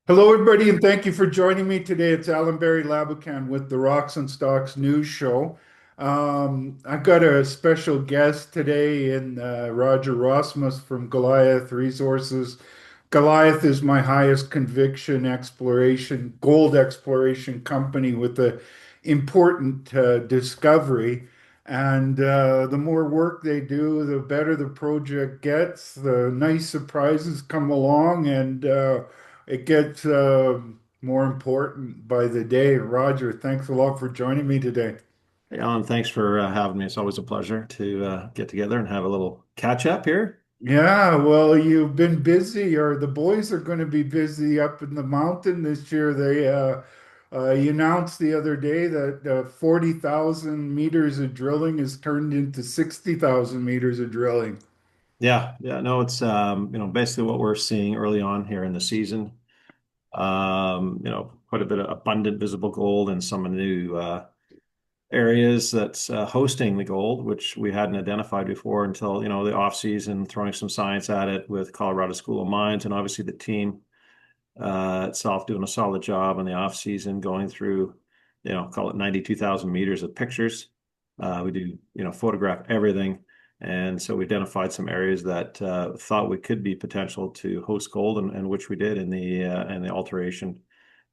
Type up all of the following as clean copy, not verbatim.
Hello, everybody, and thank you for joining me today. It's Allan Barry Laboucan with the Rocks and Stocks News Show. I've got a special guest today in Roger Rosmus from Goliath Resources. Goliath is my highest conviction exploration, gold exploration company with a important discovery. And the more work they do, the better the project gets. The nice surprises come along, and it gets more important by the day. Roger, thanks a lot for joining me today. Hey, Alan, thanks for having me. It's always a pleasure to get together and have a little catch up here. Yeah, well, you've been busy, or the boys are going to be busy up in the mountain this year. You announced the other day that 40,000 meters of drilling has turned into 60,000 meters of drilling. Yeah, no, it's basically what we're seeing early on here in the season. Quite a bit of abundant visible gold in some of the new areas that's hosting the gold, which we hadn't identified before until the off season, throwing some science at it with Colorado School of Mines, and obviously the team itself doing a solid job in the off season, going through, call it 92,000 meters of pictures. We do, photograph everything. And so we identified some areas that thought we could be potential to host gold, and which we did in the alteration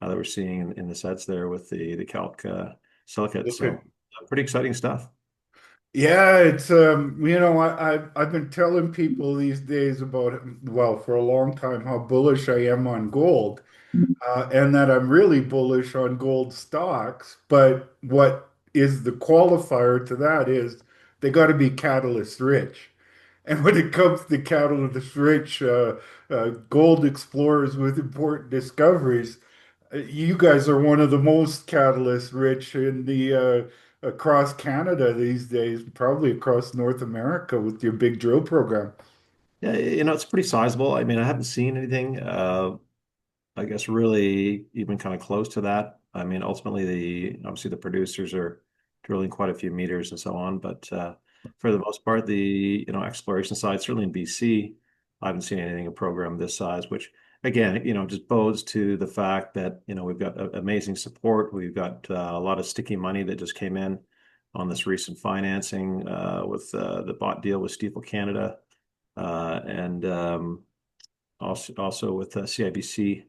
that we're seeing in the sets there with the calc silicate. Look at So pretty exciting stuff. Yeah, it's I've been telling people these days about, well, for a long time, how bullish I am on gold. And that I'm really bullish on gold stocks. But what is the qualifier to that is they got to be catalyst rich. And when it comes to catalyst rich gold explorers with important discoveries, you guys are one of the most catalyst rich in the across Canada these days, probably across North America with your big drill program. Yeah, it's pretty sizable. I mean, I haven't seen anything. I guess really even kind of close to that. I mean, ultimately, the obviously the producers are drilling quite a few meters and so on, but for the most part, the exploration side, certainly in BC, I haven't seen anything a program this size, which again, just bodes to the fact that we've got amazing support. We've got a lot of sticky money that just came in on this recent financing with the bought deal with Stifel Canada and also with CIBC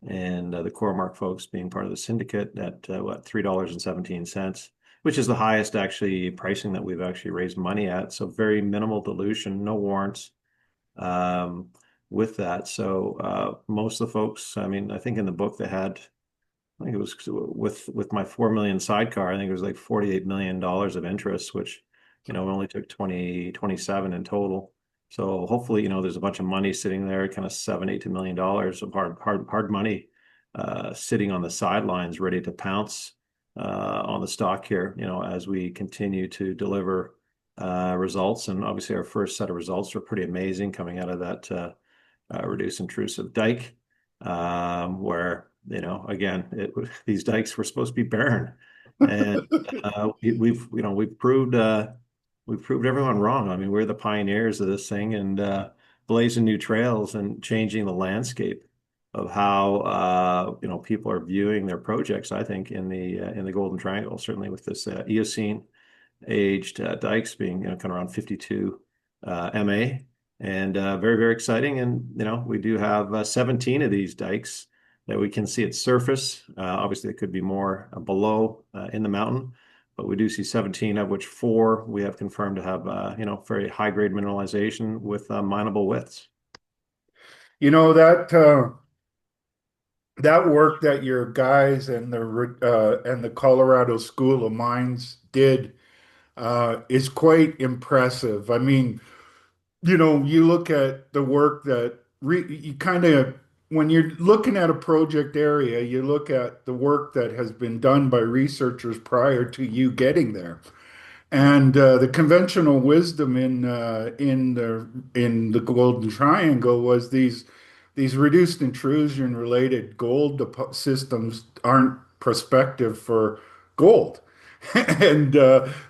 and the Core folks being part of the syndicate at what, $3.17, which is the highest actually pricing that we've actually raised money at. So very minimal dilution, no warrants um, with that. So most of the folks, I mean, I think in the book they had, I think it was with my 4 million sidecar, I think it was like $48 million of interest, which only took 27 in total. So hopefully, there's a bunch of money sitting there, kind of 7, $8 million of hard money sitting on the sidelines, ready to pounce on the stock here, as we continue to deliver results. And obviously, our first set of results were pretty amazing coming out of that reduced intrusive dike, where again, these dikes were supposed to be barren, and we've proved everyone wrong. I mean, we're the pioneers of this thing, and blazing new trails and changing the landscape of how people are viewing their projects. I think in the Golden Triangle, certainly with this Eocene aged dikes being kind of around 52 MA, and very, very exciting. And we do have 17 of these dikes that we can see at surface. Obviously, it could be more below in the mountain, but we do see 17, of which four we have confirmed to have very high grade mineralization with mineable widths. You know that that work that your guys and the Colorado School of Mines did is quite impressive. I mean, you look at the work that you kind of, when you're looking at a project area, you look at the work that has been done by researchers prior to you getting there. And the conventional wisdom in the Golden Triangle was these reduced intrusion related gold systems aren't prospective for gold. And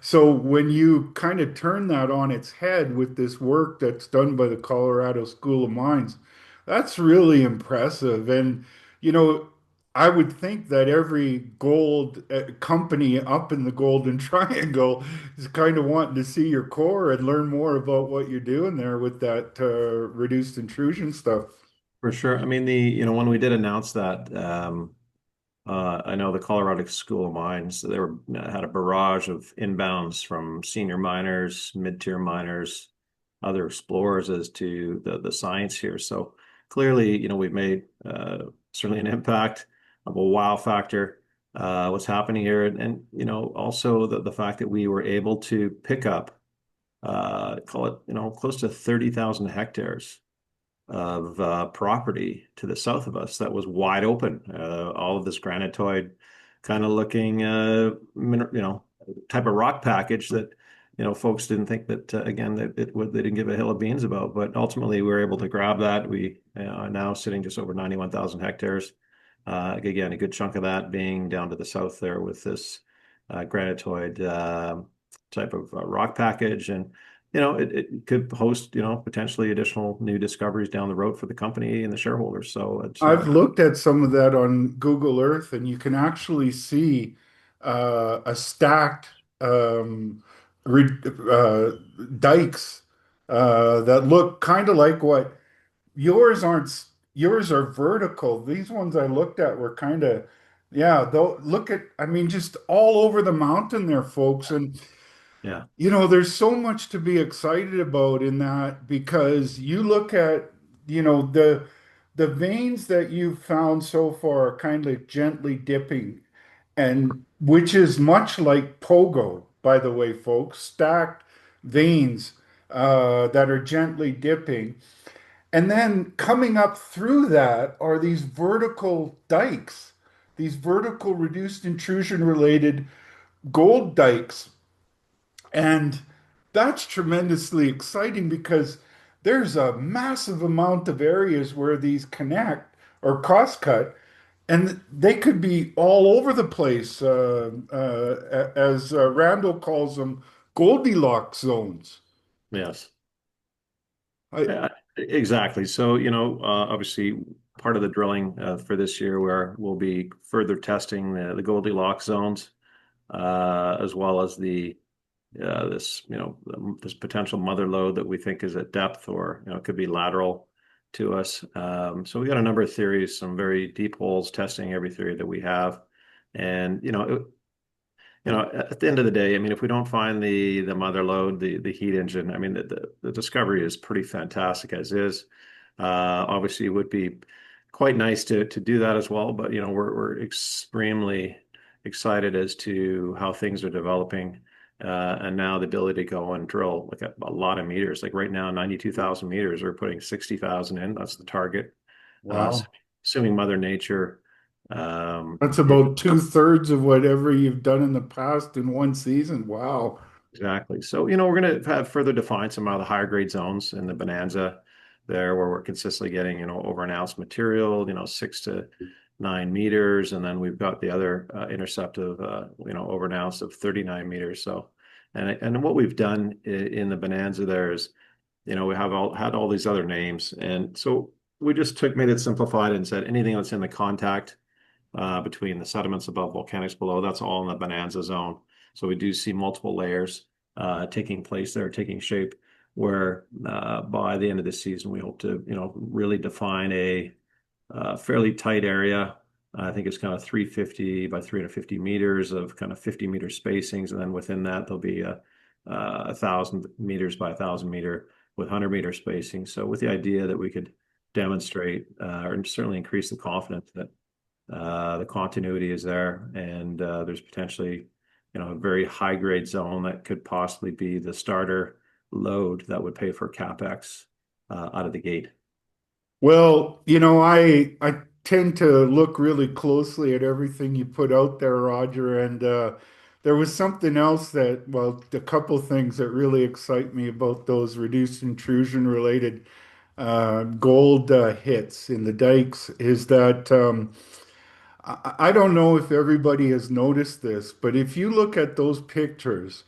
so when you kind of turn that on its head with this work that's done by the Colorado School of Mines, that's really impressive. And you know, I would think that every gold company up in the Golden Triangle is kind of wanting to see your core and learn more about what you're doing there with that reduced intrusion stuff. For sure. I mean, when we did announce that, I know the Colorado School of Mines, they had a barrage of inbounds from senior miners, mid-tier miners, other explorers as to the science here. So clearly, we've made certainly an impact of a wow factor, what's happening here. And also the fact that we were able to pick up, call it, close to 30,000 hectares of property to the south of us that was wide open. All of this granitoid kind of looking, type of rock package that, folks didn't think that, again, that they didn't give a hill of beans about. But ultimately, we were able to grab that. We are now sitting just over 91,000 hectares. Again, a good chunk of that being down to the south there with this granitoid type of rock package. And it could host, potentially additional new discoveries down the road for the company and the shareholders. So it's I've looked at some of that on Google Earth, and you can actually see a stacked re dikes that look kind of like what yours aren't. Yours are vertical. These ones I looked at were kind of, yeah. Though look at, I mean, just all over the mountain there, folks, and yeah, there's so much to be excited about in that because you look at, the veins that you've found so far are kind of gently dipping, and which is much like pogo, by the way, folks, stacked veins that are gently dipping. And then coming up through that are these vertical dikes, these vertical reduced intrusion related gold dikes. And that's tremendously exciting because there's a massive amount of areas where these connect or cross cut, and they could be all over the place, as Randall calls them, Goldilocks zones. yes. I, Yeah, exactly. So, obviously part of the drilling for this year where we'll be further testing the Goldilocks zones, as well as this potential mother lode that we think is at depth or, it could be lateral to us. So we got a number of theories, some very deep holes testing every theory that we have. And, at the end of the day, I mean, if we don't find the mother lode, the heat engine, I mean, the discovery is pretty fantastic as is. Obviously, it would be quite nice to do that as well, but we're extremely excited as to how things are developing, and now the ability to go and drill like a lot of meters. Like right now, 92,000 meters. We're putting 60,000 in. That's the target. So wow. assuming Mother Nature. Um, That's about two-thirds of whatever you've done in the past in one season. Wow. Exactly. So, we're going to have further define some of the higher grade zones in the Bonanza there where we're consistently getting, over an ounce material, 6 to 9 meters. And then we've got the other intercept of, over an ounce of 39 meters. So, and what we've done in the Bonanza there is, we have had all these other names. And so we just made it simplified and said anything that's in the contact between the sediments above, volcanics below. That's all in the Bonanza zone. So we do see multiple layers taking place there, taking shape, where by the end of the season, we hope to, really define a fairly tight area. I think it's kind of 350 by 350 meters of kind of 50-meter spacings. And then within that, there'll be a 1,000 meters by 1,000 meter with 100-meter spacing. So with the idea that we could demonstrate or certainly increase the confidence that the continuity is there, and there's potentially, a very high grade zone that could possibly be the starter load that would pay for capex out of the gate. Well, I tend to look really closely at everything you put out there, Roger, and there was something else that, well, a couple things that really excite me about those reduced intrusion related gold hits in the dikes is that I don't know if everybody has noticed this, but if you look at those pictures,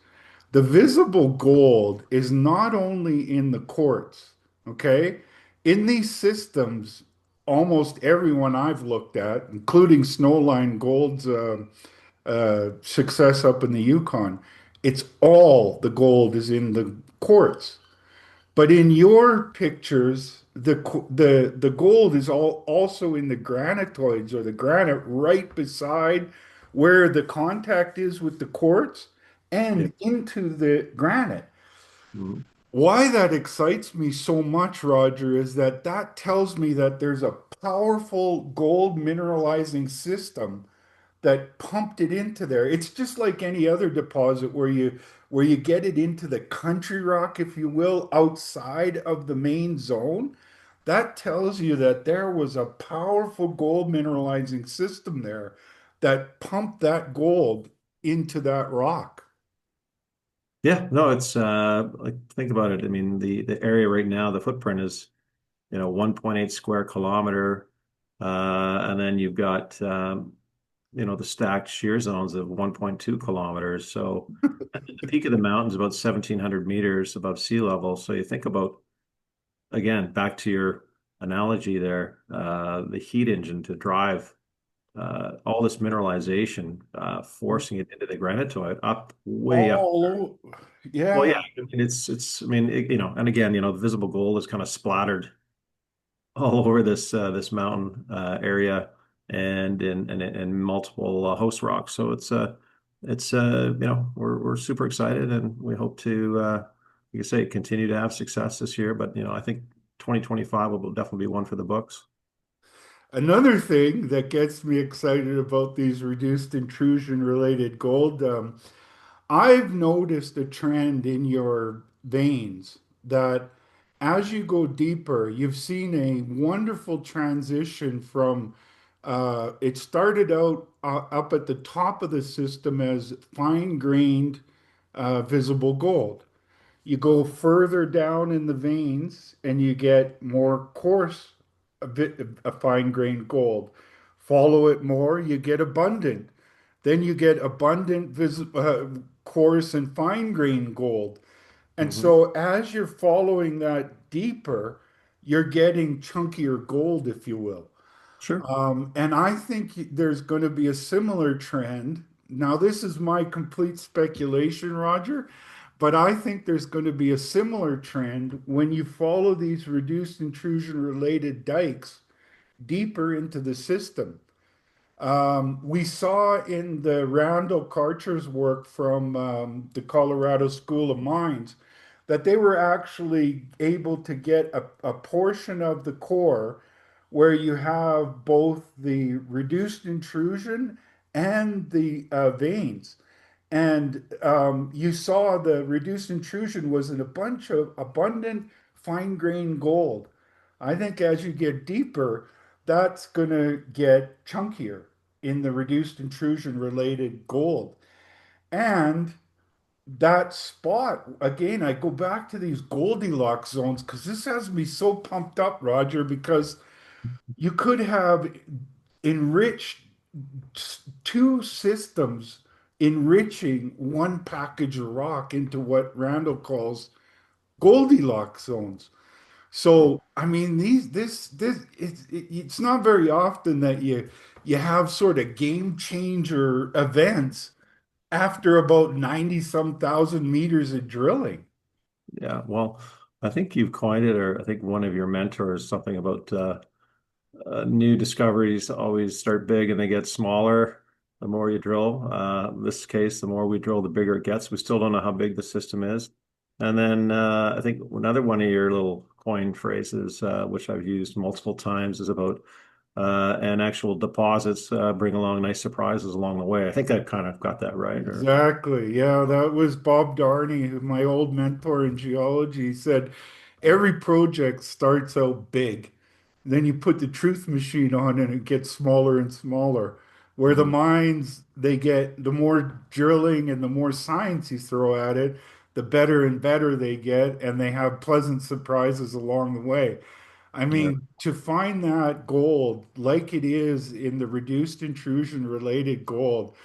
the visible gold is not only in the quartz, okay? In these systems, almost everyone I've looked at, including Snowline Gold's success up in the Yukon, it's all the gold is in the quartz. But in your pictures, the gold is all also in the granitoids or the granite right beside where the contact is with the quartz Yeah. and into the granite. Mhm. Why that excites me so much, Roger, is that that tells me that there's a powerful gold mineralizing system that pumped it into there. It's just like any other deposit where you get it into the country rock, if you will, outside of the main zone. That tells you that there was a powerful gold mineralizing system there that pumped that gold into that rock. Yeah, no, it's like think about it. I mean, the area right now, the footprint is 1.8 square kilometer, and then you've got the stacked shear zones of 1.2 kilometers. So the peak of the mountain is about 1,700 meters above sea level. So you think about, again, back to your analogy there, the heat engine to drive all this mineralization, forcing it into the granitoid up, way up. Well, Yeah. yeah, I mean, I mean, and again, the visible gold is kind of splattered all over this mountain area and in multiple host rocks. So we're super excited and we hope to like I say continue to have success this year. But I think 2025 will definitely be one for the books. Another thing that gets me excited about these reduced intrusion related gold, I've noticed a trend in your veins that as you go deeper, you've seen a wonderful transition from it started out up at the top of the system as fine-grained visible gold. You go further down in the veins and you get more coarse, a fine-grained gold. Follow it more, you get abundant. Then you get abundant, coarse, and fine-grained gold. And Hmm. so as you're following that deeper, you're getting chunkier gold, if you will. Sure. And I think there's going to be a similar trend. Now, this is my complete speculation, Roger, but I think there's going to be a similar trend when you follow these reduced intrusion related dikes deeper into the system. We saw in the Randall Karcher's work from the Colorado School of Mines that they were actually able to get a portion of the core where you have both the reduced intrusion and the veins. And you saw the reduced intrusion was in a bunch of abundant fine-grained gold. I think as you get deeper, that's going to get chunkier in the reduced intrusion related gold. And that spot, again, I go back to these Goldilocks zones because this has me so pumped up, Roger, because you could have enriched two systems enriching one package of rock into what Randall calls Goldilocks zones. So, I mean, it's not very often that you have sort of game changer events after about 90 some thousand meters of drilling. Yeah. Well, I think you've coined it, or I think one of your mentors something about new discoveries always start big and they get smaller the more you drill. In this case, the more we drill, the bigger it gets. We still don't know how big the system is. And then I think another one of your little coin phrases, which I've used multiple times, is about and actual deposits bring along nice surprises along the way. I think I kind of got that right. Or Exactly. Yeah, that was Bob Darney, my old mentor in geology. He said every project starts out big. Then you put the truth machine on and it gets smaller and smaller. Where the Mhm. mines, they get the more drilling and the more science you throw at it, the better and better they get, and they have pleasant surprises along the way. I Yeah. mean, to find that gold like it is in the reduced intrusion related gold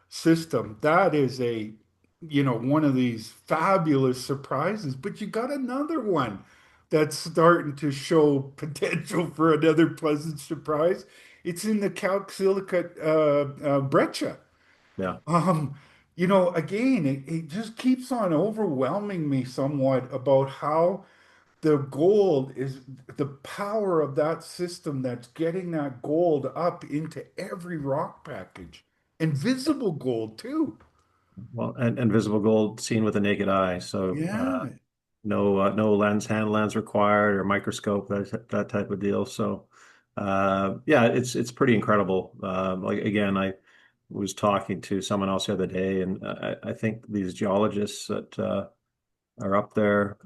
system. That is one of these fabulous surprises. But you got another one that's starting to show potential for another pleasant surprise. It's in the calc-silicate breccia. Yeah. Um, again, it just keeps on overwhelming me somewhat about how the gold is the power of that system that's getting that gold up into every rock package and visible gold too. Well, and visible gold seen with the naked eye. So Yeah. no hand lens required or microscope, that type of deal. So yeah, it's pretty incredible. Like again, I was talking to someone else the other day, and I think these geologists that are up there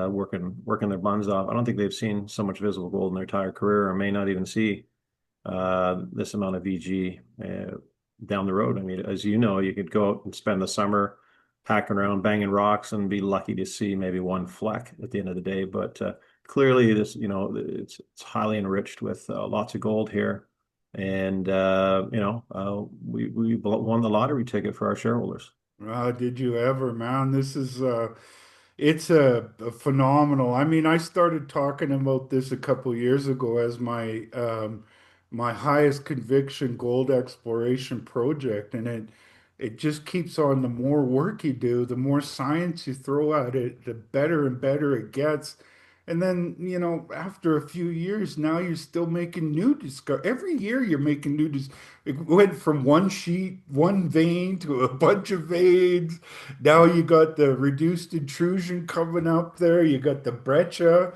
working their buns off. I don't think they've seen so much visible gold in their entire career, or may not even see this amount of VG down the road. I mean, as you know, you could go out and spend the summer hacking around, banging rocks, and be lucky to see maybe one fleck at the end of the day. But clearly, this, it's highly enriched with lots of gold here, and we won the lottery ticket for our shareholders. Did you ever, man? This is it's a phenomenal. I mean, I started talking about this a couple years ago as my highest conviction gold exploration project, and it just keeps on. The more work you do, the more science you throw at it, the better and better it gets. And then, after a few years, now you're still making new discover. Every year you're making new dis It went from one sheet, one vein to a bunch of veins. Now you got the reduced intrusion coming up there. You got the breccia.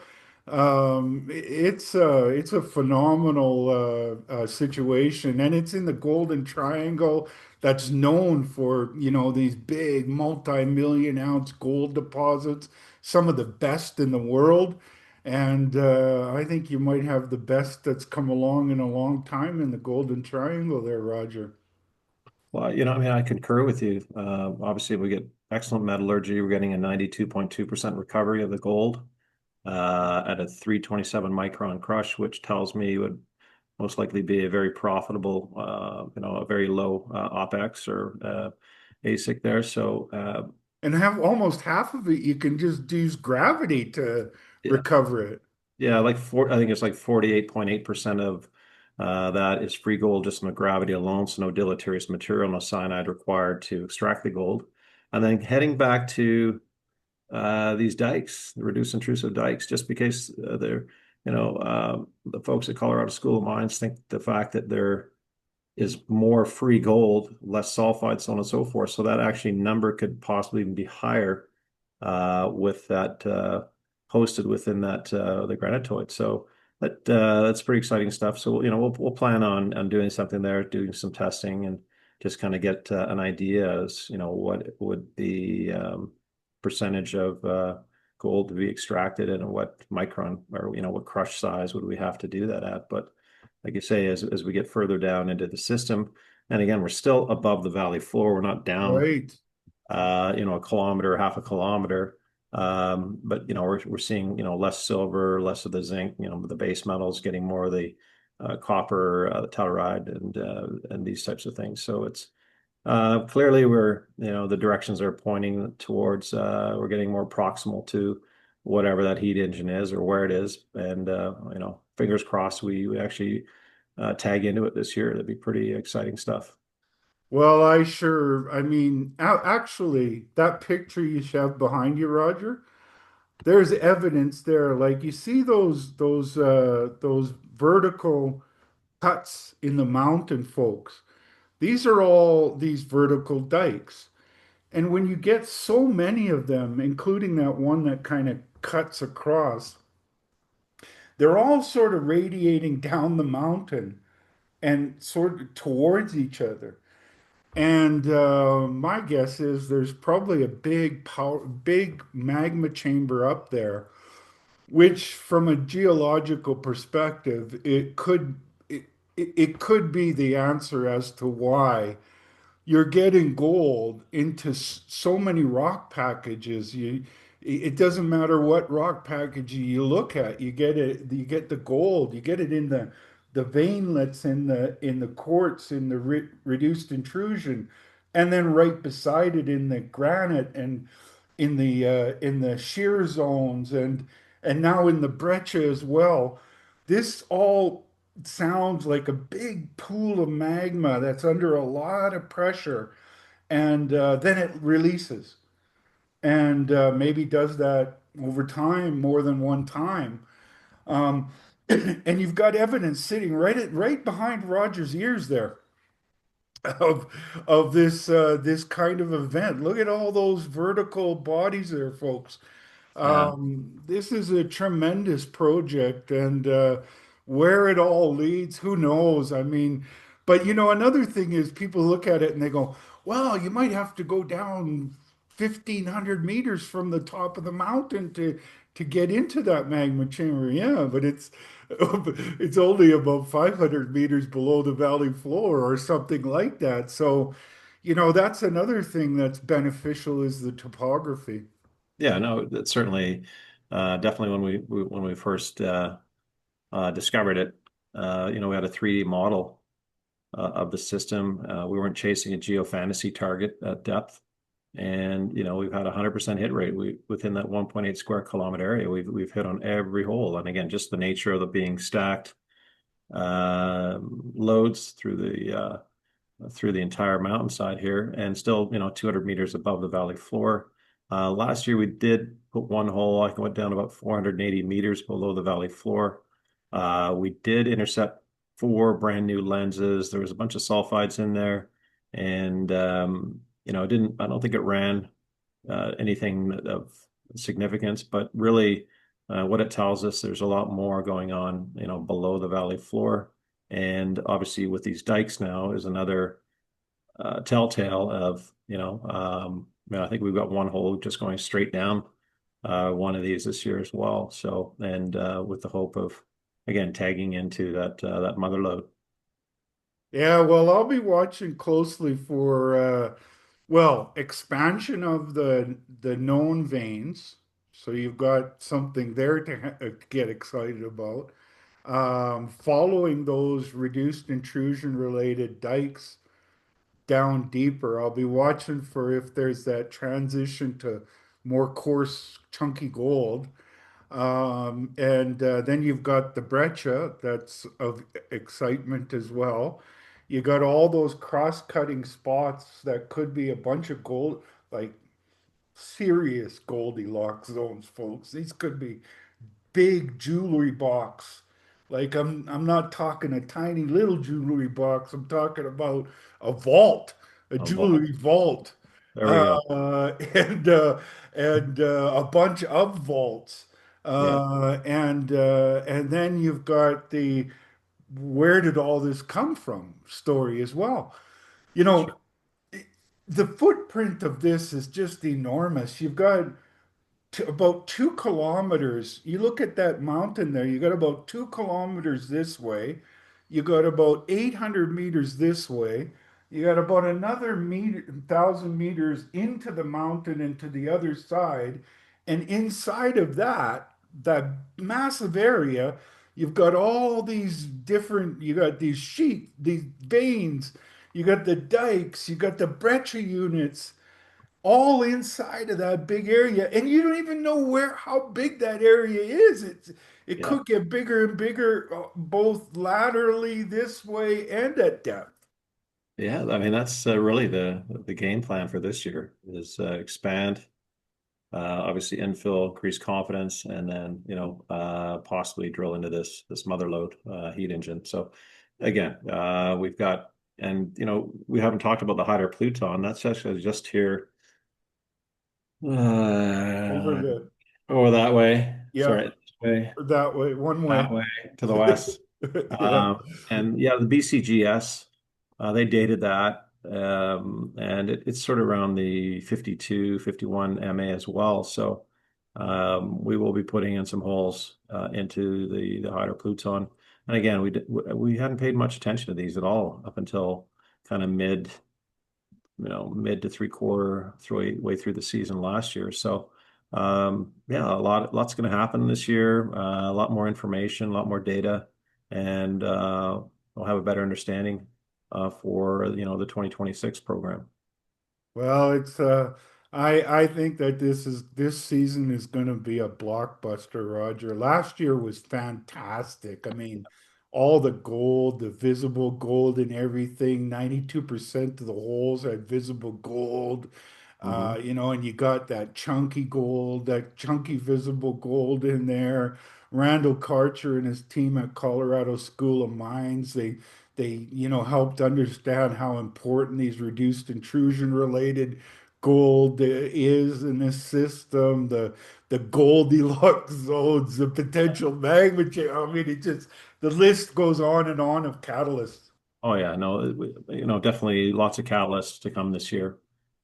It's a phenomenal situation, and it's in the Golden Triangle that's known for, these big multi-million ounce gold deposits, some of the best in the world. And I think you might have the best that's come along in a long time in the Golden Triangle there, Roger. Well, I mean, I concur with you. Obviously, we get excellent metallurgy. We're getting a 92.2% recovery of the gold at a 327 micron crush, which tells me it would most likely be a very profitable, a very low OpEx or ASIC there. So, And have almost half of it, you can just use gravity to yeah, recover it. yeah, I think it's like 48.8% of that is free gold just from the gravity alone. So no deleterious material, no cyanide required to extract the gold. And then heading back to these dikes, the reduced intrusive dikes, just because the folks at Colorado School of Mines think the fact that there is more free gold, less sulfide, so on and so forth. So that actually number could possibly even be higher with that hosted within that the granitoid. So that's pretty exciting stuff. So we'll plan on doing something there, doing some testing, and just kind of get an idea as what would the percentage of gold to be extracted and what micron or what crush size would we have to do that at. But like you say, as we get further down into the system, and again, we're still above the valley floor. We're not down, Right. a kilometer, half a kilometer. But we're seeing less silver, less of the zinc, the base metals, getting more of the copper, the telluride, and these types of things. So it's clearly the directions are pointing towards we're getting more proximal to whatever that heat engine is or where it is, and fingers crossed we actually tag into it this year. That'd be pretty exciting stuff. Well, I mean, actually, that picture you have behind you, Roger, there's evidence there. Like you see those vertical cuts in the mountain, folks. These are all these vertical dikes. And when you get so many of them, including that one that kind of cuts across, they're all sort of radiating down the mountain and sort of towards each other. And my guess is there's probably a big magma chamber up there, which, from a geological perspective, it could be the answer as to why you're getting gold into so many rock packages. It doesn't matter what rock package you look at, you get it, you get the gold, you get it in the veinlets in the quartz in the reduced intrusion, and then right beside it in the granite and in the shear zones and now in the breccia as well. This all sounds like a big pool of magma that's under a lot of pressure, and then it releases, and maybe does that over time more than one time. Um, and you've got evidence sitting right behind Roger's ears there of this kind of event. Look at all those vertical bodies there, folks. Yeah. This is a tremendous project, and where it all leads, who knows? I mean, but another thing is people look at it and they go, well, you might have to go down 1,500 meters from the top of the mountain to get into that magma chamber. Yeah, but it's only about 500 meters below the valley floor or something like that. So, that's another thing that's beneficial is the topography. Yeah, no, that's certainly definitely when we first discovered it, we had a 3D model of the system. We weren't chasing a geofantasy target at depth. And we've had a 100% hit rate. We within that 1.8 square kilometer area, we've hit on every hole. And again, just the nature of the being stacked loads through the entire mountainside here, and still 200 meters above the valley floor. Last year we did put one hole. I went down about 480 meters below the valley floor. We did intercept four brand new lenses. There was a bunch of sulfides in there, and it didn't. I don't think it ran anything of significance, but really, what it tells us, there's a lot more going on, below the valley floor. And obviously, with these dikes now, is another telltale of, I think we've got one hole just going straight down one of these this year as well. So, and with the hope of, again, tagging into that mother lode. Yeah, well, I'll be watching closely for expansion of the known veins. So you've got something there to get excited about. Following those reduced intrusion related dikes down deeper, I'll be watching for if there's that transition to more coarse, chunky gold. And then you've got the breccia that's of excitement as well. You got all those cross-cutting spots that could be a bunch of gold, like serious Goldilocks zones, folks. These could be big jewelry box. Like I'm not talking a tiny little jewelry box. I'm talking about a vault, a A vault. jewelry vault, There we go. uh, and uh, and a bunch of vaults. Yeah, And then you've got the where did all this come from story as well. You sure. know, the footprint of this is just enormous. You've got about 2 kilometers. You look at that mountain there, you got about 2 kilometers this way. You got about 800 meters this way. You got about another 1,000 meters into the mountain and to the other side. And inside of that massive area, you've got all these different, you got these sheep, these veins, you got the dikes, you got the breccia units all inside of that big area, and you don't even know where how big that area is. It Yeah. could get bigger and bigger, both laterally this way and at depth. Yeah, I mean that's really the game plan for this year is expand, obviously infill, increase confidence, and then possibly drill into this mother lode heat engine. So again, we've got, and we haven't talked about the Hyder Pluton. That's actually just here, Over uh, the, over that way. yeah, Sorry, this way, that way, one way. that way to the west. Yeah. And yeah, the BCGS, they dated that. And it's sort of around the 52, 51 MA as well. So we will be putting in some holes into the Hyder Pluton. And again, we hadn't paid much attention to these at all up until kind of mid to three-quarter way through the season last year. So yeah, lots going to happen this year. A lot more information, a lot more data, and we'll have a better understanding for the 2026 program. Well, I think that this season is going to be a blockbuster, Roger. Last year was fantastic. I mean, all the gold, the visible gold and everything, 92% of the holes had visible gold. Hmm. And you got that chunky gold, that chunky visible gold in there. Randall Karcher and his team at Colorado School of Mines, they helped understand how important these reduced intrusion related gold is in this system, the Goldilocks zones, the potential magma change. I mean, the list goes on and on of catalysts. Oh yeah, no, definitely lots of catalysts to come this year.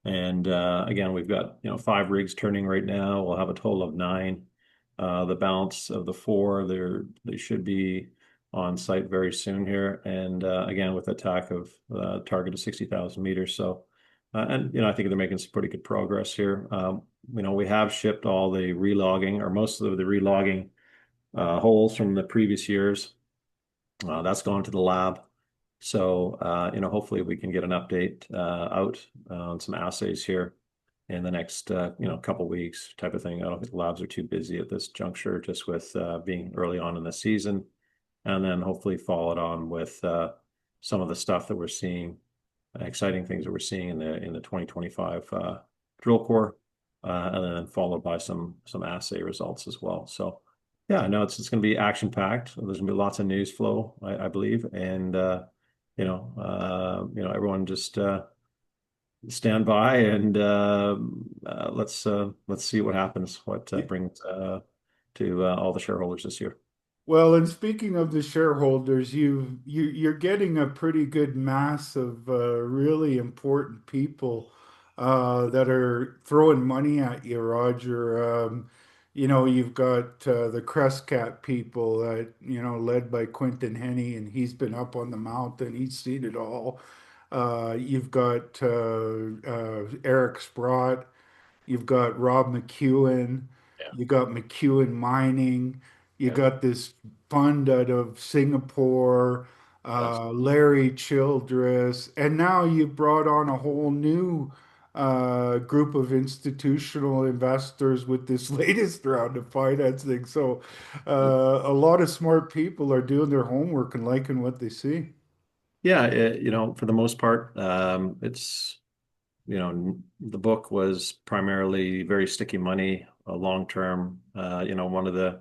And again, we've got, 5 rigs turning right now. We'll have a total of 9. The balance of the 4, they should be on site very soon here. And again, with attack of target of 60,000 meters. So, and I think they're making some pretty good progress here. We have shipped all the relogging or most of the relogging holes from the previous years. That's gone to the lab. So, hopefully we can get an update out on some assays here in the next, couple weeks type of thing. I don't think the labs are too busy at this juncture, just with being early on in the season, and then hopefully follow it on with some of the stuff that we're seeing, exciting things that we're seeing in the 2025 drill core, and then followed by some assay results as well. So. Yeah, I know it's going to be action packed. There's going to be lots of news flow, I believe, and everyone just stand by and let's see what happens, what brings to all the shareholders this year. Well, and speaking of the shareholders, you're getting a pretty good mass of really important people that are throwing money at you, Roger. You've got the Crescat people that led by Quentin Henney, and he's been up on the mountain. He's seen it all. You've got Eric Sprott. You've got Rob McEwen. Yeah, You got McEwen Mining. You yeah, got this fund out of Singapore, yes. Larry Childress, and now you've brought on a whole new group of institutional investors with this latest round of financing. So a lot of smart people are doing their homework and liking what they see. Yeah, for the most part, it's the book was primarily very sticky money, long term. One of the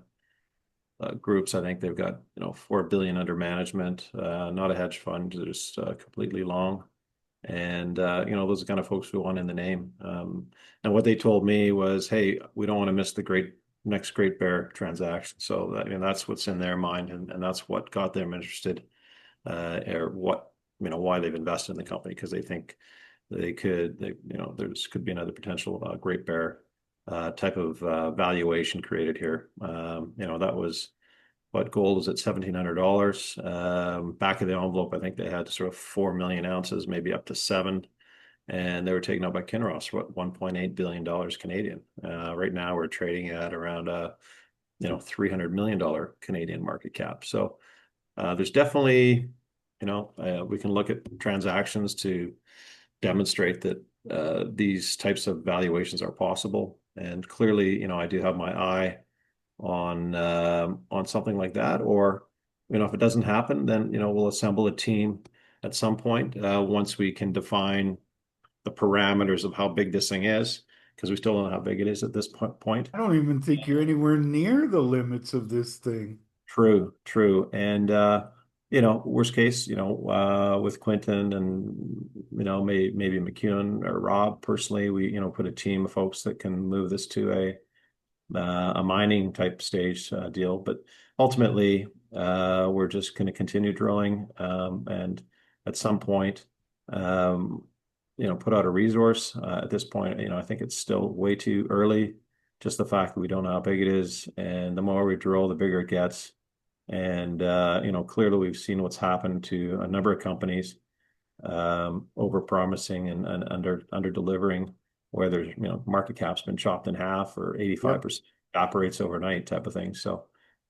groups, I think they've got 4 billion under management, not a hedge fund, they're just completely long. And those are the kind of folks who want in the name. And what they told me was, hey, we don't want to miss the next Great Bear transaction. So that's what's in their mind, and that's what got them interested, or why they've invested in the company, because they think there's could be another potential Great Bear type of valuation created here. That was what gold was at $1,700. Back of the envelope, I think they had sort of 4 million ounces, maybe up to 7, and they were taken out by Kinross for what, $1.8 billion Canadian. Right now, we're trading at around $300 million Canadian market cap. So there's definitely, we can look at transactions to demonstrate that these types of valuations are possible. And clearly, I do have my eye on something like that. Or, if it doesn't happen, then we'll assemble a team at some point once we can define the parameters of how big this thing is, because we still don't know how big it is at this point. I don't even think you're anywhere near the limits of this thing. True, true. And worst case, with Quinton and maybe McEwen or Rob personally, we put a team of folks that can move this to a mining type stage deal. But ultimately, we're just going to continue drilling, and at some point, um, put out a resource. At this point, I think it's still way too early. Just the fact that we don't know how big it is, and the more we drill, the bigger it gets. And clearly we've seen what's happened to a number of companies, over promising and under delivering, where there's market cap's been chopped in half or Yep. 85% operates overnight type of thing. So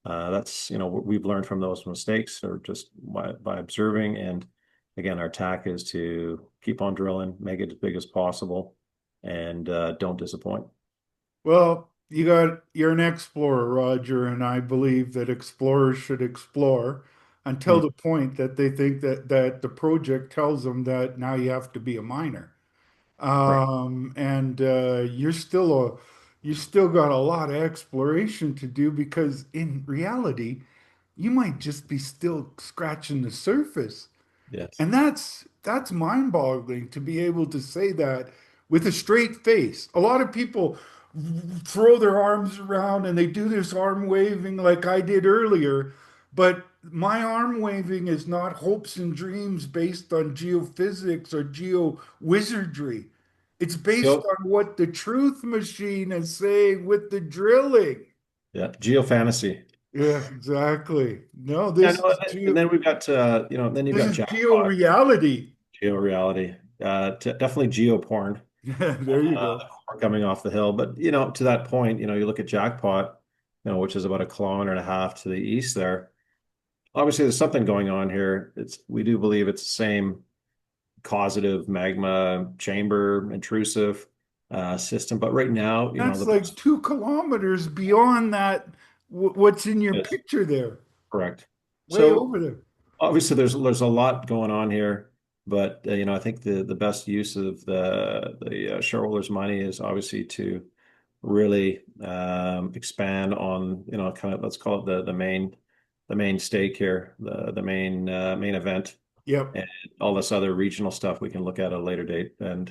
that's what we've learned from those mistakes, or just by observing. And again, our tack is to keep on drilling, make it as big as possible, and don't disappoint. Well, you're an explorer, Roger, and I believe that explorers should explore until Mm, the point that they think that the project tells them that now you have to be a miner. right. And you still got a lot of exploration to do because in reality, you might just be still scratching the surface. Yes. And that's mind-boggling to be able to say that with a straight face. A lot of people throw their arms around and they do this arm waving like I did earlier, but my arm waving is not hopes and dreams based on geophysics or geo wizardry. It's based Geo, on what the truth machine is saying with the drilling. yeah, geofantasy. Yeah, exactly. No, Yeah, no, and then we've got then you've this got is geo jackpot, reality. geo reality, definitely geo porn. Yeah, there you go. The core coming off the hill. But to that point, you look at Jackpot, which is about a kilometer and a half to the east there. Obviously, there's something going on here. We do believe it's the same causative magma chamber intrusive system. But right now, That's the like best 2 kilometers beyond that, what's in your is picture there, correct. way So over there. obviously, there's a lot going on here. But I think the best use of the shareholders' money is obviously to really expand on, kind of let's call it the main stake here, the main event, Yep, and all this other regional stuff we can look at a later date. And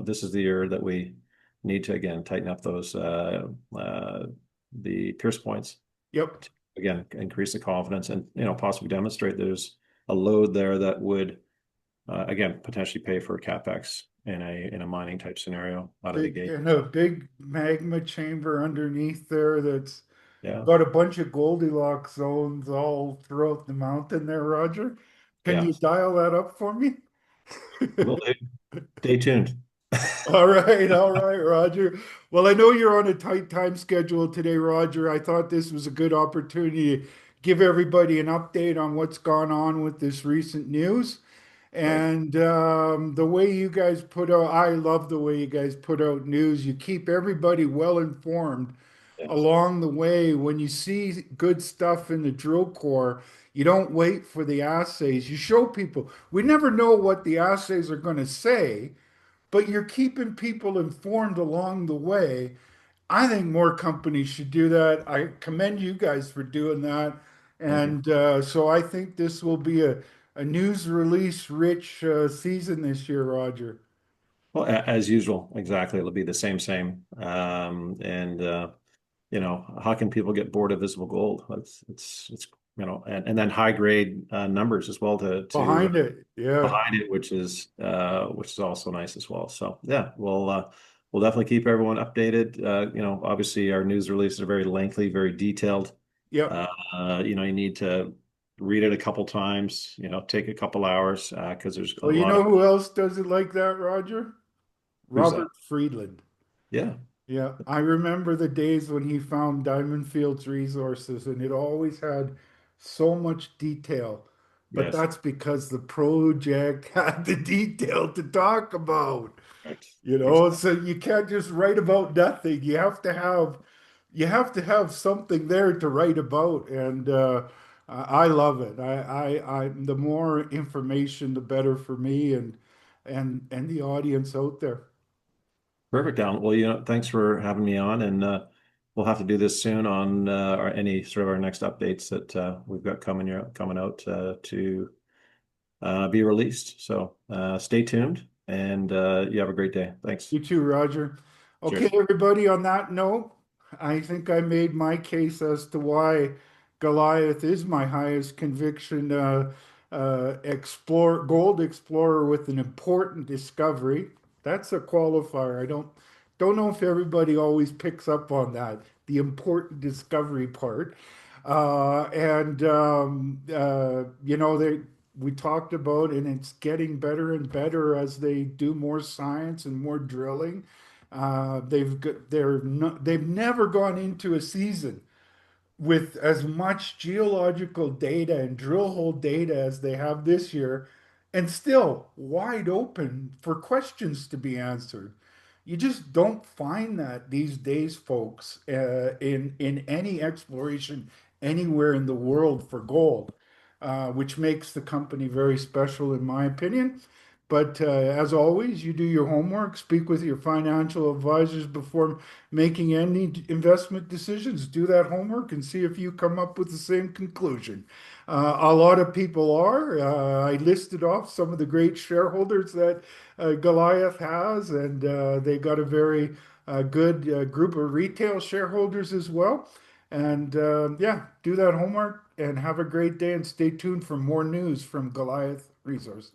this is the year that we need to again tighten up those the pierce points yep, to again increase the confidence and possibly demonstrate there's a load there that would again potentially pay for capex in a mining type scenario out of the big gate. and a big magma chamber underneath there that's Yeah. got a bunch of Goldilocks zones all throughout the mountain there, Roger. Can Yeah. you dial that up for me? Will do. Stay tuned. All right, Roger. Well, I know you're on a tight time schedule today, Roger. I thought this was a good opportunity to give everybody an update on what's gone on with this recent news. Right. And the way you guys put out, I love the way you guys put out news. You keep everybody well informed Yes. along the way. When you see good stuff in the drill core, you don't wait for the assays. You show people. We never know what the assays are going to say, but you're keeping people informed along the way. I think more companies should do that. I commend you guys for doing that. Thank you. And so I think this will be a news release rich season this year, Roger. Well, as usual, exactly. It'll be the same. And how can people get bored of visible gold? It's and then high grade numbers as well to Behind it. Yeah. behind it, which is also nice as well. So yeah, we'll definitely keep everyone updated. Obviously our news releases are very lengthy, very detailed. Yep. Uh, you need to read it a couple times, take a couple hours because there's a Well, you lot know of who else does it like that, Roger? who's that? Robert Friedland. Yeah. Yeah, I remember the days when he found Diamond Fields Resources, and it always had so much detail. But Yes. that's because the project had the detail to talk about. Right. So you can't just write about nothing. You have to have something there to write about, and I love it. The more information, the better for me and the audience out there. Perfect, Alan. Well, thanks for having me on, and we'll have to do this soon on any sort of our next updates that we've got coming out to be released. So stay tuned, and you have a great day. Thanks. You too, Roger. Okay, Cheers. everybody, on that note, I think I made my case as to why Goliath is my highest conviction gold explorer with an important discovery. That's a qualifier. I don't know if everybody always picks up on that, the important discovery part. We talked about, and it's getting better and better as they do more science and more drilling. They've never gone into a season with as much geological data and drill hole data as they have this year, and still wide open for questions to be answered. You just don't find that these days, folks, in any exploration anywhere in the world for gold, which makes the company very special, in my opinion. But as always, you do your homework, speak with your financial advisors before making any investment decisions. Do that homework and see if you come up with the same conclusion. A lot of people are. I listed off some of the great shareholders that Goliath has, and they got a very good group of retail shareholders as well. And yeah, do that homework and have a great day and stay tuned for more news from Goliath Resources.